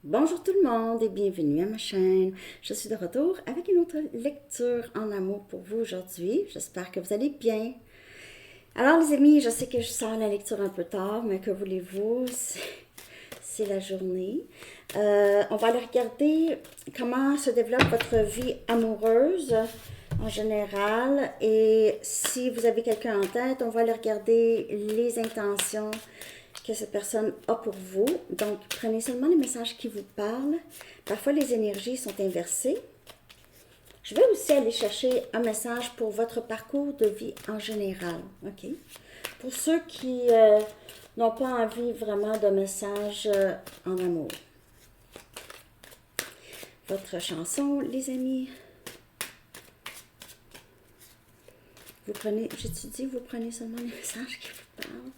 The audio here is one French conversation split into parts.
Bonjour tout le monde et bienvenue à ma chaîne. Je suis de retour avec une autre lecture en amour pour vous aujourd'hui. J'espère que vous allez bien. Alors les amis, je sais que je sors la lecture un peu tard, mais que voulez-vous, c'est la journée. On va aller regarder comment se développe votre vie amoureuse en général. Et si vous avez quelqu'un en tête, on va aller regarder les intentions que cette personne a pour vous. Donc, prenez seulement les messages qui vous parlent. Parfois, les énergies sont inversées. Je vais aussi aller chercher un message pour votre parcours de vie en général. OK? Pour ceux qui n'ont pas envie vraiment de message en amour. Votre chanson, les amis. Vous prenez, j'étudie, vous prenez seulement les messages qui vous parlent.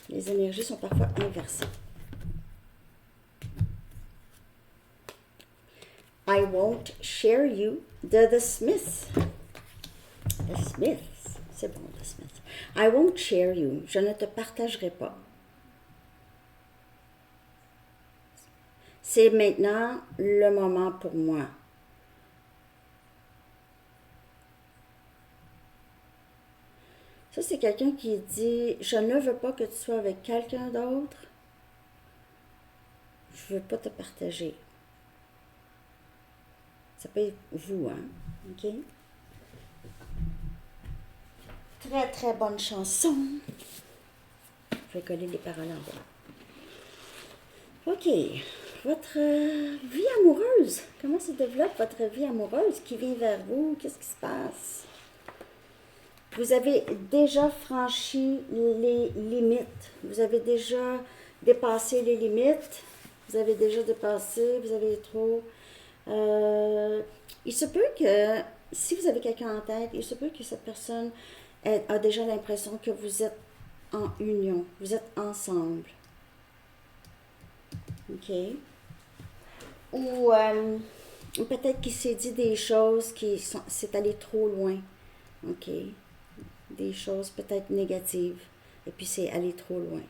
Les énergies sont parfois inversées. I won't share you de The Smiths. The Smiths, c'est bon, The Smiths. I won't share you, je ne te partagerai pas. C'est maintenant le moment pour moi. Ça, c'est quelqu'un qui dit, je ne veux pas que tu sois avec quelqu'un d'autre. Je ne veux pas te partager. Ça peut être vous, hein? OK? Très, très bonne chanson. Je vais coller les paroles en bas. OK. Votre vie amoureuse. Comment se développe votre vie amoureuse? Qui vient vers vous? Qu'est-ce qui se passe? Vous avez déjà franchi les limites. Vous avez déjà dépassé les limites. Vous avez déjà dépassé. Vous avez trop... il se peut que, si vous avez quelqu'un en tête, il se peut que cette personne a déjà l'impression que vous êtes en union. Vous êtes ensemble. OK? Ou peut-être qu'il s'est dit des choses c'est allé trop loin. OK? Des choses peut-être négatives. Et puis c'est allé trop loin.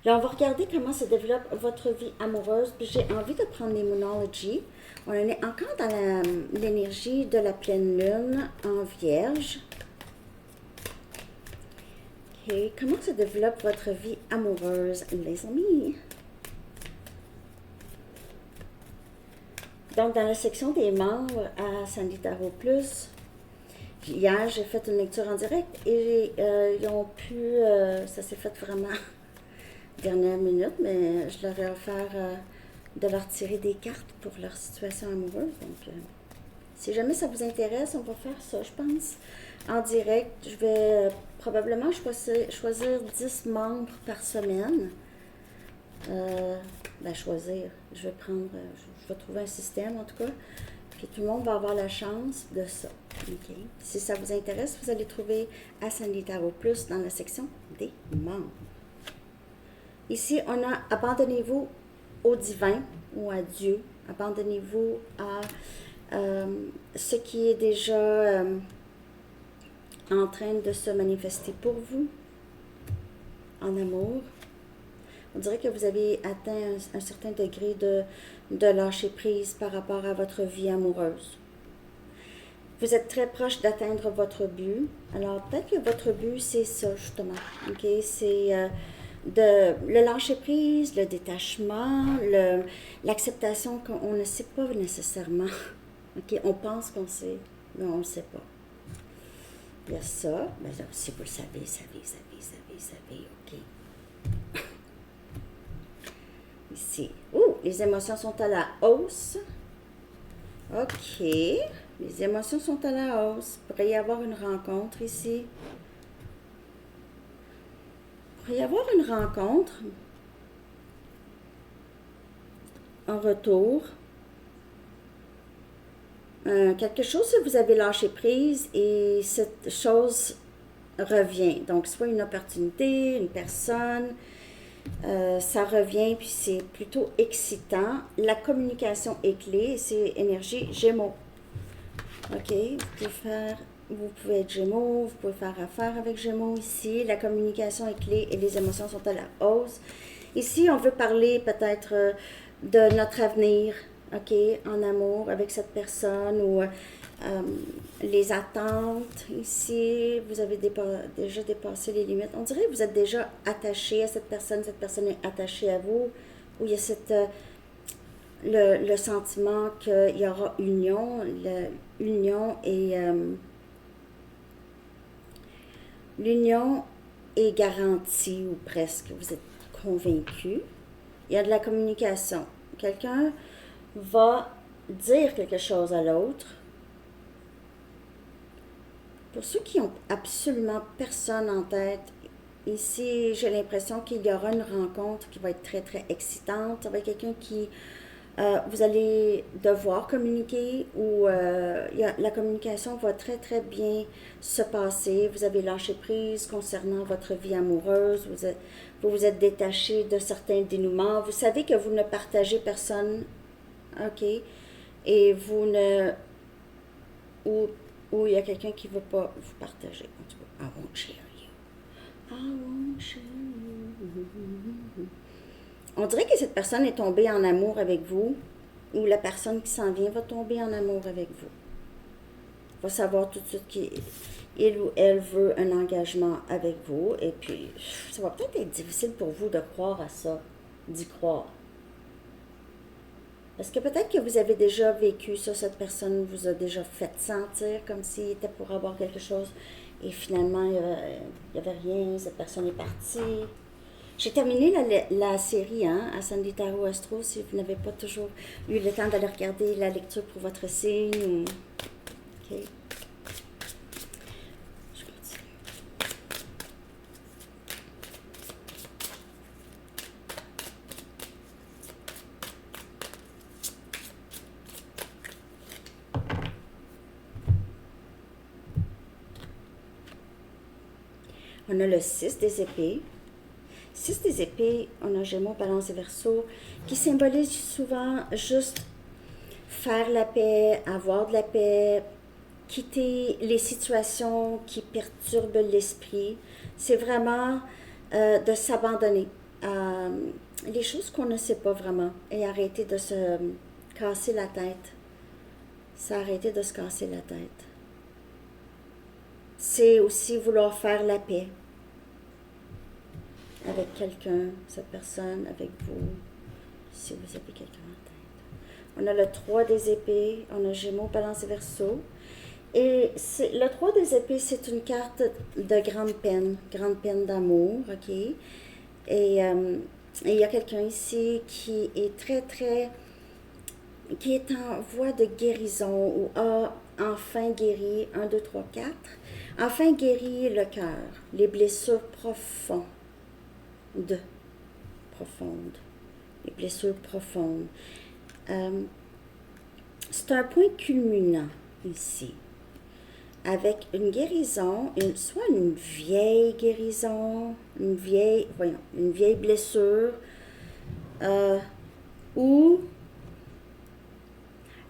Là, on va regarder comment se développe votre vie amoureuse. Puis j'ai envie de prendre les Moonology. On est encore dans l'énergie de la pleine lune en Vierge. OK. Comment se développe votre vie amoureuse, les amis? Donc, dans la section des membres à Sandy Tarot Plus, hier, j'ai fait une lecture en direct et ils ont pu, ça s'est fait vraiment dernière minute, mais je leur ai offert de leur tirer des cartes pour leur situation amoureuse. Donc, si jamais ça vous intéresse, on va faire ça, je pense. En direct, je vais probablement choisir 10 membres par semaine. Choisir. Je vais prendre, je vais trouver un système en tout cas. Puis tout le monde va avoir la chance de ça. Okay. Si ça vous intéresse, vous allez trouver à Sandy Tarot Plus dans la section des membres. Ici, on a abandonnez-vous au divin ou à Dieu. Abandonnez-vous à ce qui est déjà en train de se manifester pour vous en amour. On dirait que vous avez atteint un certain degré de lâcher prise par rapport à votre vie amoureuse. Vous êtes très proche d'atteindre votre but. Alors, peut-être que votre but, c'est ça, justement. OK? C'est le lâcher prise, le détachement, l'acceptation qu'on ne sait pas nécessairement. OK? On pense qu'on sait, mais on ne le sait pas. Il y a ça. Ben, si vous le savez, OK? Ici. Les émotions sont à la hausse. OK. Les émotions sont à la hausse. Il pourrait y avoir une rencontre ici. Il pourrait y avoir une rencontre en retour. Quelque chose que vous avez lâché prise et cette chose revient. Donc, soit une opportunité, une personne... ça revient, puis c'est plutôt excitant. La communication est clé, c'est énergie Gémeaux. OK, vous pouvez être Gémeaux, vous pouvez faire affaire avec Gémeaux ici. La communication est clé et les émotions sont à la hausse. Ici, on veut parler peut-être de notre avenir, OK, en amour avec cette personne ou les attentes. Ici, vous avez déjà dépassé les limites. On dirait que vous êtes déjà attaché à cette personne est attachée à vous, ou il y a le sentiment qu'il y aura l'union est garantie ou presque. Vous êtes convaincu. Il y a de la communication. Quelqu'un va dire quelque chose à l'autre. Pour ceux qui n'ont absolument personne en tête, ici, j'ai l'impression qu'il y aura une rencontre qui va être très, très excitante. Ça va être quelqu'un qui vous allez devoir communiquer ou la communication va très très bien se passer. Vous avez lâché prise concernant votre vie amoureuse, vous vous êtes détaché de certains dénouements. Vous savez que vous ne partagez personne, ok, et vous ne ou il y a quelqu'un qui ne veut pas vous partager. En tout cas, I won't share you. I won't share you. On dirait que cette personne est tombée en amour avec vous, ou la personne qui s'en vient va tomber en amour avec vous. Va savoir tout de suite qu'il ou elle veut un engagement avec vous, et puis ça va peut-être être difficile pour vous de croire à ça, d'y croire. Parce que peut-être que vous avez déjà vécu ça, cette personne vous a déjà fait sentir comme s'il était pour avoir quelque chose, et finalement, il n'y avait rien, cette personne est partie. J'ai terminé la série Ascending Tarot Astro. Si vous n'avez pas toujours eu le temps d'aller regarder la lecture pour votre signe. OK. Je continue. On a le 6 des épées. 6 des épées, on a Gémeaux, Balance et Verseau, qui symbolise souvent juste faire la paix, avoir de la paix, quitter les situations qui perturbent l'esprit. C'est vraiment de s'abandonner à les choses qu'on ne sait pas vraiment et arrêter de se casser la tête. C'est arrêter de se casser la tête. C'est aussi vouloir faire la paix avec quelqu'un, cette personne, avec vous, si vous avez quelqu'un en tête. On a le 3 des épées, on a Gémeaux, Balance et Verseau. Et le 3 des épées, c'est une carte de grande peine d'amour, ok? Et il y a quelqu'un ici qui est qui est en voie de guérison ou a enfin guéri, 1, 2, 3, 4, enfin guéri le cœur, les blessures profondes, les blessures profondes. C'est un point culminant ici, avec une guérison, soit une vieille guérison, une vieille blessure, ou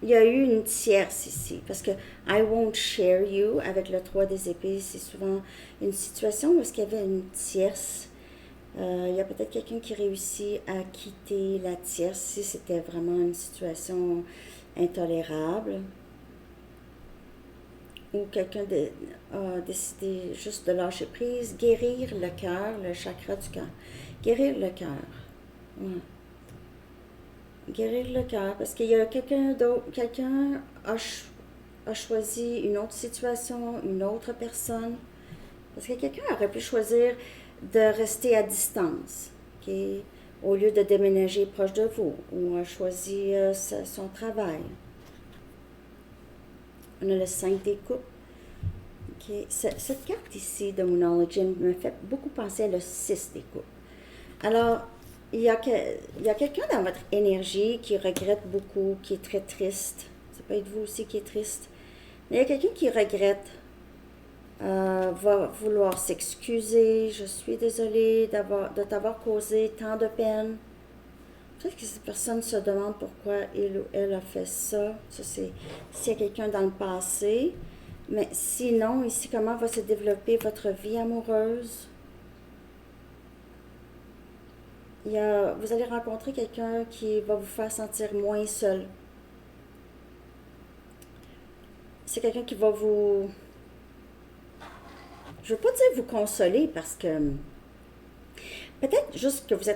il y a eu une tierce ici, parce que I won't share you, avec le 3 des épées, c'est souvent une situation où il y avait une tierce. Il y a peut-être quelqu'un qui réussit à quitter la tierce si c'était vraiment une situation intolérable. Ou quelqu'un a décidé juste de lâcher prise, guérir le cœur, le chakra du cœur. Guérir le cœur. Ouais. Guérir le cœur, parce qu'il y a quelqu'un d'autre, quelqu'un a choisi une autre situation, une autre personne. Parce que quelqu'un aurait pu choisir de rester à distance, okay, au lieu de déménager proche de vous, ou a choisi son travail. On a le 5 des coupes. Okay. Cette carte ici de Moonology me fait beaucoup penser à le 6 des coupes. Alors, il y a quelqu'un dans votre énergie qui regrette beaucoup, qui est très triste. Ça peut être vous aussi qui est triste. Mais il y a quelqu'un qui regrette, va vouloir s'excuser. Je suis désolée de t'avoir causé tant de peine. Peut-être que cette personne se demande pourquoi il ou elle a fait ça. Ça, c'est s'il y a quelqu'un dans le passé. Mais sinon, ici, comment va se développer votre vie amoureuse? vous allez rencontrer quelqu'un qui va vous faire sentir moins seul. C'est quelqu'un qui va vous... Je veux pas dire vous consoler parce que peut-être juste que vous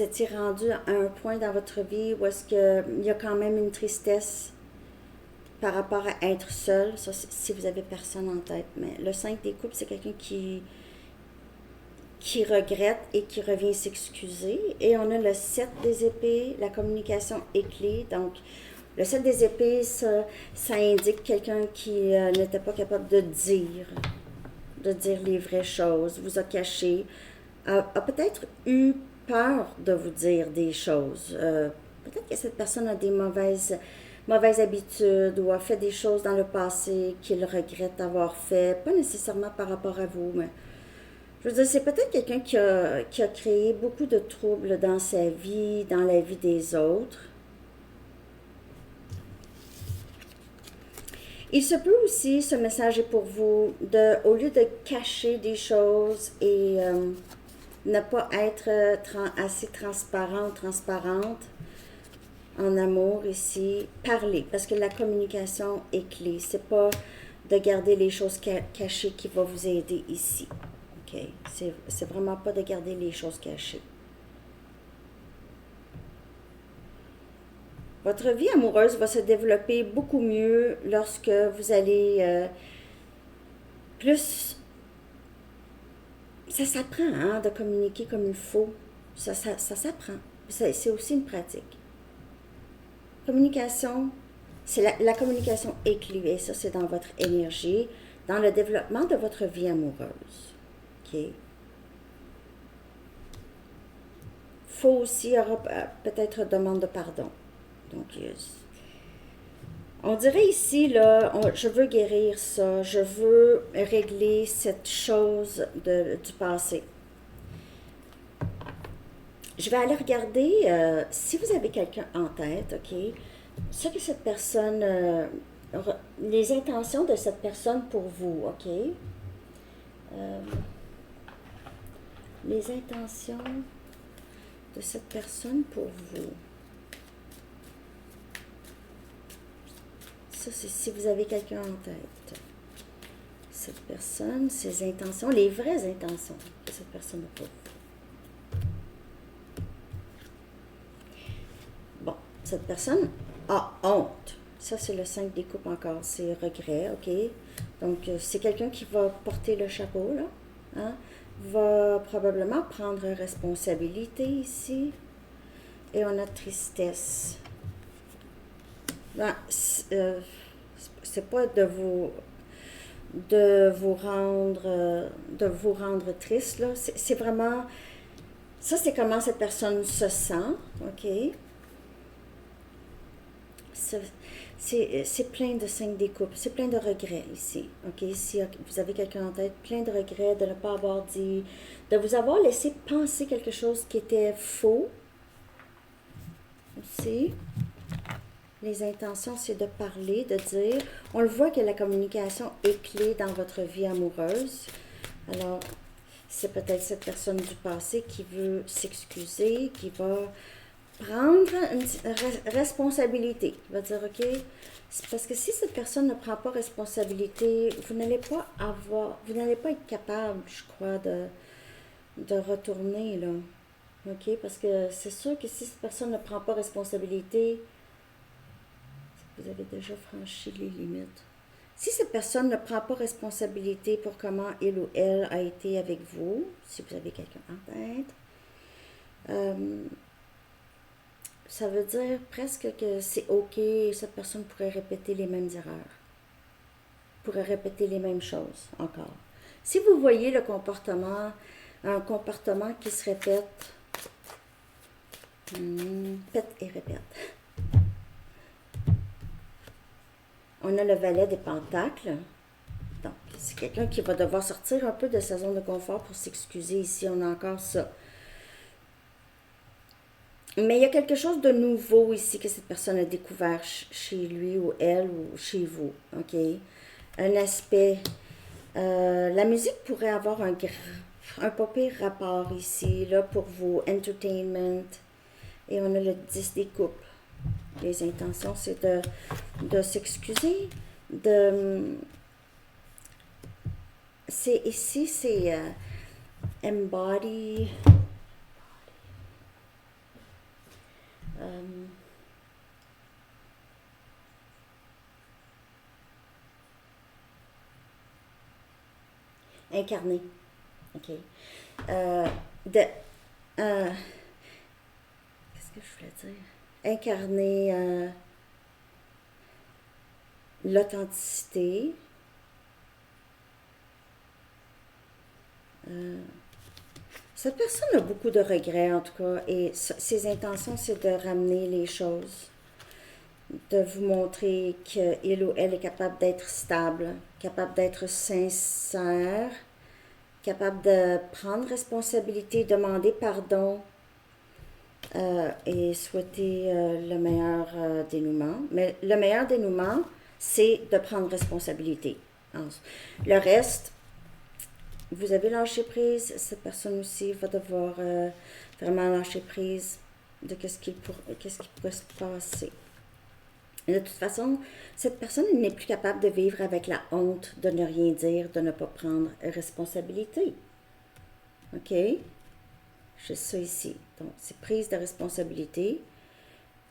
étiez rendu à un point dans votre vie où est-ce qu'il y a quand même une tristesse par rapport à être seul, ça, si vous avez personne en tête. Mais le 5 des coupes, c'est quelqu'un qui regrette et qui revient s'excuser. Et on a le 7 des épées, la communication est clé. Donc, le 7 des épées, ça indique quelqu'un qui n'était pas capable de dire les vraies choses, vous a caché, a peut-être eu peur de vous dire des choses. Peut-être que cette personne a des mauvaises habitudes ou a fait des choses dans le passé qu'il regrette d'avoir fait, pas nécessairement par rapport à vous, mais je veux dire, c'est peut-être quelqu'un qui a créé beaucoup de troubles dans sa vie, dans la vie des autres. Il se peut aussi, ce message est pour vous, au lieu de cacher des choses et ne pas être assez transparente en amour ici, parler, parce que la communication est clé. C'est pas de garder les choses cachées qui va vous aider ici. OK? C'est vraiment pas de garder les choses cachées. Votre vie amoureuse va se développer beaucoup mieux lorsque vous allez plus... Ça s'apprend hein, de communiquer comme il faut. Ça s'apprend. C'est aussi une pratique. Communication, la communication est clé. Et ça, c'est dans votre énergie, dans le développement de votre vie amoureuse. OK? Faut aussi, il y aura peut-être demande de pardon. Donc, on dirait ici, là, je veux guérir ça, je veux régler cette chose du passé. Je vais aller regarder si vous avez quelqu'un en tête, OK? Ce que cette personne, les intentions de cette personne pour vous, OK? Les intentions de cette personne pour vous. Ça, c'est si vous avez quelqu'un en tête. Cette personne, ses intentions, les vraies intentions que cette personne a pour vous. Bon, cette personne a honte. Ça, c'est le 5 des coupes encore. C'est regret, OK? Donc, c'est quelqu'un qui va porter le chapeau, là. Hein? Va probablement prendre responsabilité ici. Et on a tristesse. Ben, c'est pas de vous rendre triste, là. C'est vraiment... Ça, c'est comment cette personne se sent, OK? C'est plein de 5 des coupes, c'est plein de regrets ici, OK? Si vous avez quelqu'un en tête, plein de regrets de ne pas avoir dit, de vous avoir laissé penser quelque chose qui était faux. Ici. Les intentions, c'est de parler, de dire. On le voit que la communication est clé dans votre vie amoureuse. Alors, c'est peut-être cette personne du passé qui veut s'excuser, qui va prendre une responsabilité. Qui va dire, OK, c'est parce que si cette personne ne prend pas responsabilité, vous n'allez pas être capable, je crois, de retourner, là. OK? Parce que c'est sûr que si cette personne ne prend pas responsabilité, vous avez déjà franchi les limites. Si cette personne ne prend pas responsabilité pour comment il ou elle a été avec vous, si vous avez quelqu'un en tête, ça veut dire presque que c'est OK, cette personne pourrait répéter les mêmes erreurs, pourrait répéter les mêmes choses encore. Si vous voyez un comportement qui se répète, pète et répète. On a le valet des pentacles. Donc, c'est quelqu'un qui va devoir sortir un peu de sa zone de confort pour s'excuser. Ici, on a encore ça. Mais il y a quelque chose de nouveau ici que cette personne a découvert chez lui ou elle ou chez vous. OK? Un aspect... la musique pourrait avoir un grand... un pas pire rapport ici, là, pour vos entertainment. Et on a le 10 des coupes. Les intentions, c'est de s'excuser, ici, c'est embody. Incarner. OK. Qu'est-ce que je voulais dire? Incarner l'authenticité. Cette personne a beaucoup de regrets, en tout cas, et ses intentions, c'est de ramener les choses, de vous montrer qu'il ou elle est capable d'être stable, capable d'être sincère, capable de prendre responsabilité, demander pardon et souhaiter le meilleur dénouement. Mais le meilleur dénouement, c'est de prendre responsabilité. Le reste, vous avez lâché prise, cette personne aussi va devoir vraiment lâcher prise de qu'est-ce qui pourrait se passer. Et de toute façon, cette personne n'est plus capable de vivre avec la honte de ne rien dire, de ne pas prendre responsabilité. OK? J'ai ça ici. Donc, c'est prise de responsabilité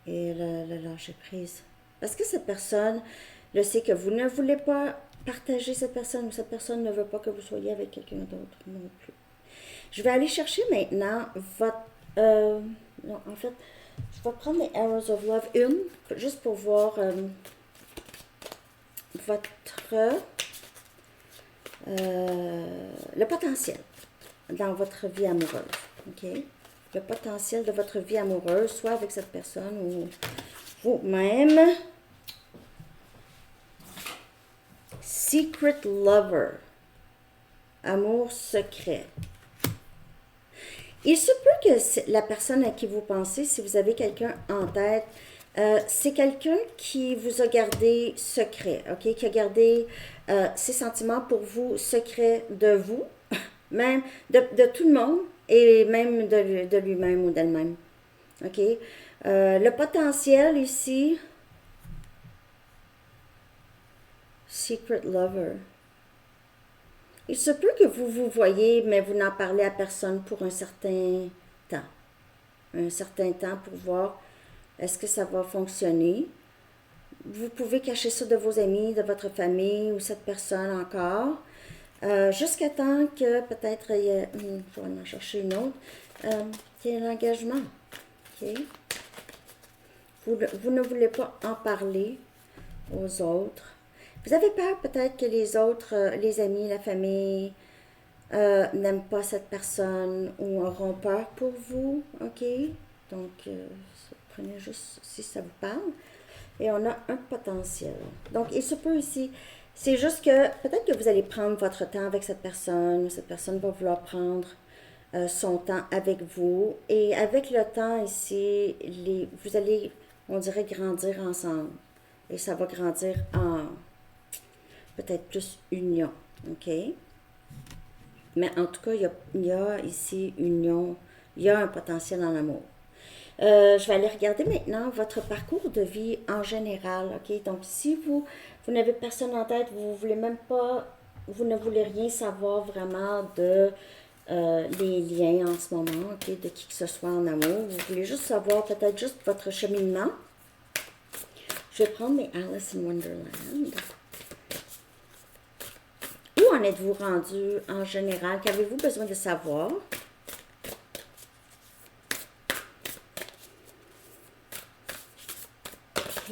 et le lâcher prise. Parce que cette personne le sait que vous ne voulez pas partager cette personne ou cette personne ne veut pas que vous soyez avec quelqu'un d'autre non plus. Je vais aller chercher maintenant votre... non, en fait, je vais prendre les Arrows of Love, juste pour voir le potentiel dans votre vie amoureuse. OK? Le potentiel de votre vie amoureuse, soit avec cette personne ou vous-même. Secret Lover. Amour secret. Il se peut que la personne à qui vous pensez, si vous avez quelqu'un en tête, c'est quelqu'un qui vous a gardé secret, OK? Qui a gardé ses sentiments pour vous secrets de vous, même de tout le monde et même de lui-même ou d'elle-même. OK? Le potentiel ici, Secret Lover. Il se peut que vous vous voyez, mais vous n'en parlez à personne pour un certain temps. Un certain temps pour voir est-ce que ça va fonctionner. Vous pouvez cacher ça de vos amis, de votre famille ou cette personne encore. Jusqu'à temps que peut-être il y a... je vais en chercher une autre. Qu'il y ait un engagement. OK? Vous ne voulez pas en parler aux autres. Vous avez peur peut-être que les autres, les amis, la famille, n'aiment pas cette personne ou auront peur pour vous, OK? Donc, prenez juste si ça vous parle. Et on a un potentiel. Donc, il se peut ici, c'est juste que peut-être que vous allez prendre votre temps avec cette personne va vouloir prendre son temps avec vous. Et avec le temps ici, vous allez, on dirait, grandir ensemble. Et ça va grandir en... peut-être plus union, OK? Mais en tout cas, il y a ici union, il y a un potentiel en amour. Je vais aller regarder maintenant votre parcours de vie en général, OK? Donc, si vous n'avez personne en tête, vous ne voulez rien savoir vraiment de les liens en ce moment, OK? De qui que ce soit en amour. Vous voulez juste savoir peut-être juste votre cheminement. Je vais prendre mes Alice in Wonderland. Où en êtes-vous rendu en général? Qu'avez-vous besoin de savoir? OK.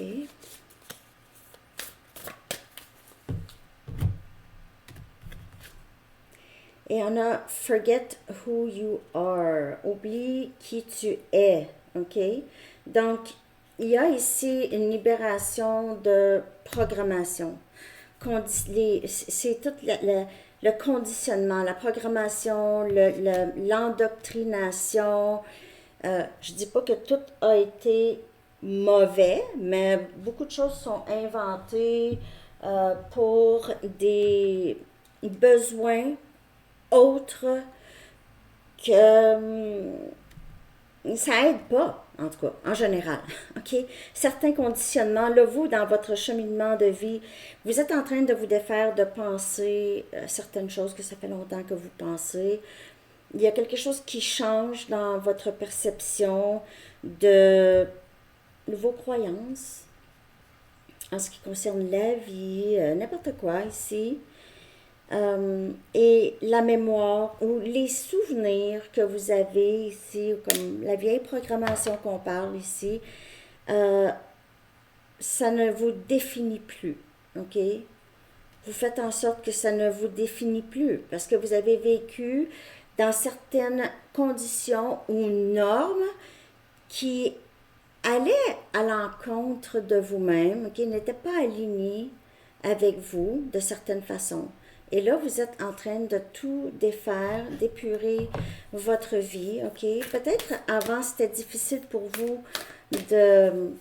Et on a Forget who you are. Oublie qui tu es. OK? Donc, il y a ici une libération de programmation. C'est tout le conditionnement, la programmation, l'endoctrination. Je dis pas que tout a été mauvais, mais beaucoup de choses sont inventées pour des besoins autres que ça aide pas, en tout cas, en général. OK? Certains conditionnements, là, vous, dans votre cheminement de vie, vous êtes en train de vous défaire de penser certaines choses que ça fait longtemps que vous pensez. Il y a quelque chose qui change dans votre perception de vos croyances en ce qui concerne la vie, n'importe quoi ici. Et la mémoire ou les souvenirs que vous avez ici, comme la vieille programmation qu'on parle ici, euh, ça ne vous définit plus, OK? Vous faites en sorte que ça ne vous définit plus parce que vous avez vécu dans certaines conditions ou normes qui allaient à l'encontre de vous-même, qui n'étaient pas alignées avec vous de certaines façons. Et là, vous êtes en train de tout défaire, d'épurer votre vie, OK? Peut-être avant, c'était difficile pour vous de,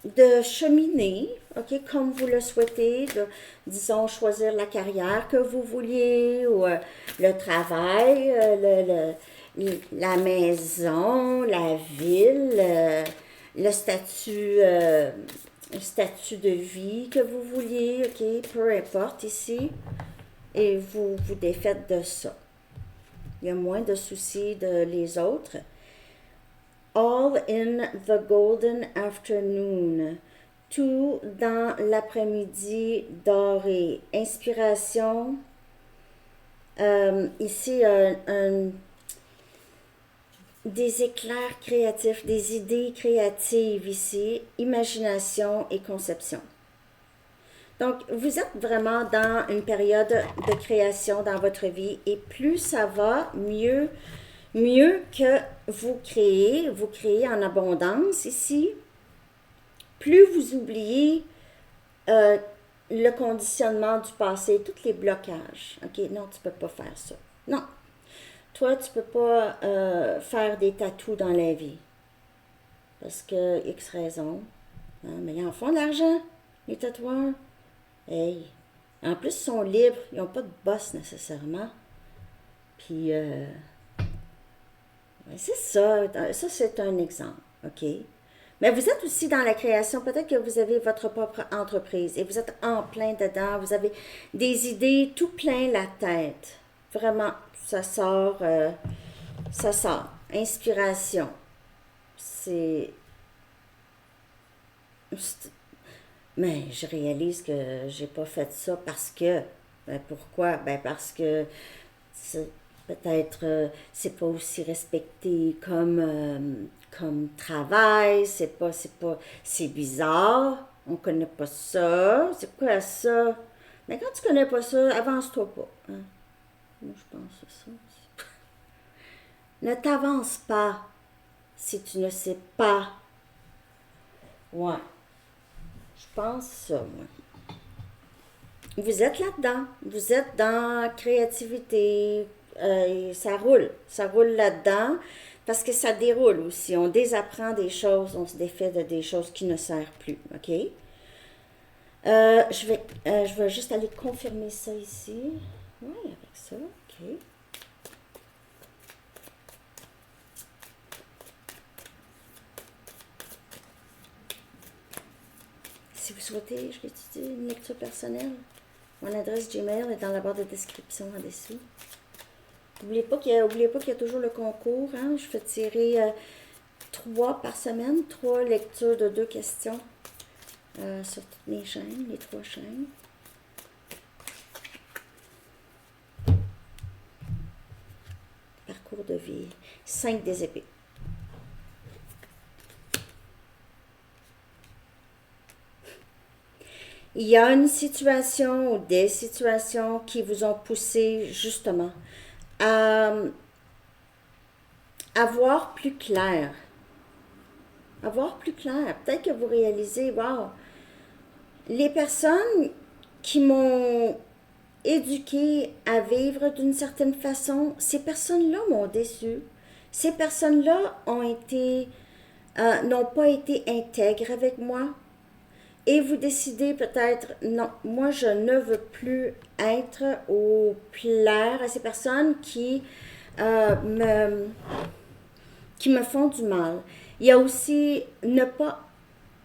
de cheminer, OK, comme vous le souhaitez, de, disons, choisir la carrière que vous vouliez, ou le travail, la maison, la ville, le statut de vie que vous vouliez, OK, peu importe ici, et vous vous défaites de ça. Il y a moins de soucis de les autres. All in the golden afternoon. Tout dans l'après-midi doré. Inspiration. Ici, des éclairs créatifs, des idées créatives ici. Imagination et conception. Donc, vous êtes vraiment dans une période de création dans votre vie et plus ça va, mieux que vous créez en abondance ici, plus vous oubliez le conditionnement du passé, tous les blocages. OK, non, tu peux pas faire ça. Non, toi, tu peux pas faire des tatous dans la vie. Parce que X raison. Hein, mais ils en font de l'argent, les tatoueurs. Hey, en plus, ils sont libres, ils n'ont pas de boss nécessairement. Puis, c'est ça, c'est un exemple, OK? Mais vous êtes aussi dans la création, peut-être que vous avez votre propre entreprise et vous êtes en plein dedans, vous avez des idées tout plein la tête. Vraiment, ça sort, ça sort. Inspiration. C'est... Mais je réalise que j'ai pas fait ça parce que... Ben pourquoi? Ben parce que peut-être c'est pas aussi respecté comme travail, c'est bizarre, on connaît pas ça, c'est quoi ça? Mais quand tu connais pas ça, avance-toi pas. Hein? Moi, je pense que c'est ça aussi. Ne t'avance pas si tu ne sais pas. Ouais, je pense ça, moi. Vous êtes là-dedans. Vous êtes dans créativité. Ça roule là-dedans parce que ça déroule aussi. On désapprend des choses, on se défait de des choses qui ne servent plus. OK? Je vais juste aller confirmer ça ici. Oui, avec ça. OK. Si vous souhaitez, je vais étudier une lecture personnelle. Mon adresse Gmail est dans la barre de description en dessous. N'oubliez pas qu'il y a toujours le concours. Hein? Je fais tirer 3 par semaine, 3 lectures de 2 questions sur toutes mes chaînes, les 3 chaînes. Parcours de vie. 5 des épées. Il y a une situation ou des situations qui vous ont poussé justement à voir plus clair. À voir plus clair. Peut-être que vous réalisez, wow, les personnes qui m'ont éduqué à vivre d'une certaine façon, ces personnes-là m'ont déçu. Ces personnes-là n'ont pas été intègres avec moi. Et vous décidez peut-être, non, moi je ne veux plus être ou plaire à ces personnes qui qui me font du mal. Il y a aussi ne pas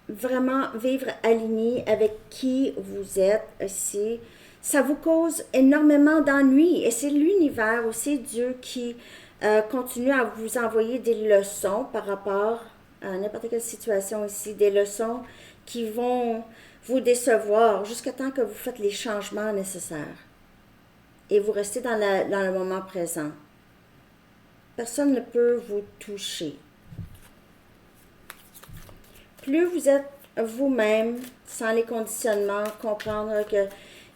vraiment vivre aligné avec qui vous êtes ici. Ça vous cause énormément d'ennuis et c'est l'univers aussi, Dieu, qui continue à vous envoyer des leçons par rapport à n'importe quelle situation ici, des leçons qui vont vous décevoir jusqu'à temps que vous faites les changements nécessaires et vous restez dans le moment présent. Personne ne peut vous toucher. Plus vous êtes vous-même, sans les conditionnements, comprendre que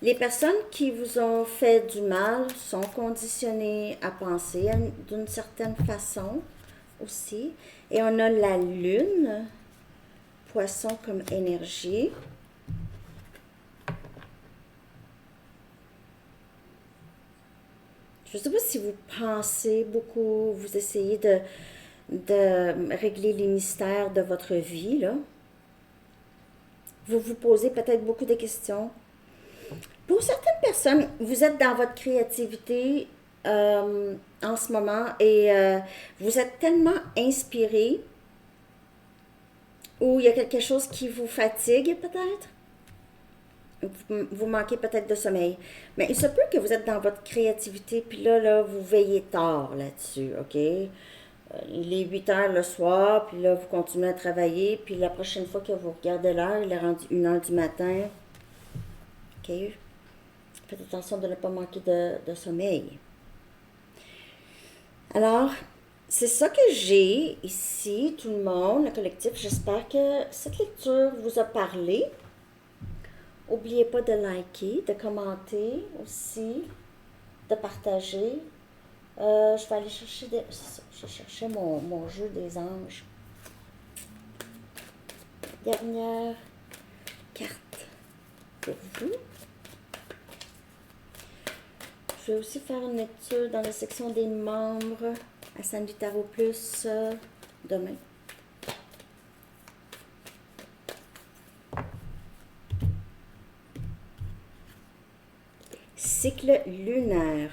les personnes qui vous ont fait du mal sont conditionnées à penser d'une certaine façon aussi. Et on a la lune, poisson comme énergie. Je ne sais pas si vous pensez beaucoup, vous essayez de régler les mystères de votre vie, là. Vous vous posez peut-être beaucoup de questions. Pour certaines personnes, vous êtes dans votre créativité en ce moment et vous êtes tellement inspiré ou il y a quelque chose qui vous fatigue peut-être. Vous manquez peut-être de sommeil. Mais il se peut que vous êtes dans votre créativité, puis là, vous veillez tard là-dessus, OK? Il est 8 heures le soir, puis là, vous continuez à travailler, puis la prochaine fois que vous regardez l'heure, il est rendu 1 heure du matin. OK? Faites attention de ne pas manquer de sommeil. Alors, c'est ça que j'ai ici, tout le monde, le collectif. J'espère que cette lecture vous a parlé. N'oubliez pas de liker, de commenter aussi, de partager. Je vais aller chercher je cherchais mon jeu des anges. Dernière carte pour vous. Je vais aussi faire une lecture dans la section des membres à Sandy Tarot Plus demain. Cycle lunaire.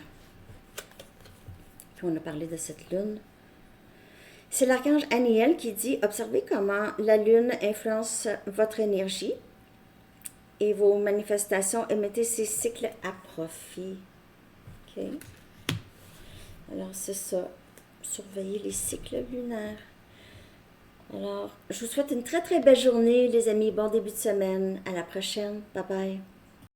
Puis on a parlé de cette lune. C'est l'archange Aniel qui dit « Observez comment la lune influence votre énergie et vos manifestations. Émettez ces cycles à profit. » OK? Alors, c'est ça. Surveillez les cycles lunaires. Alors, je vous souhaite une très, très belle journée, les amis. Bon début de semaine. À la prochaine. Bye bye.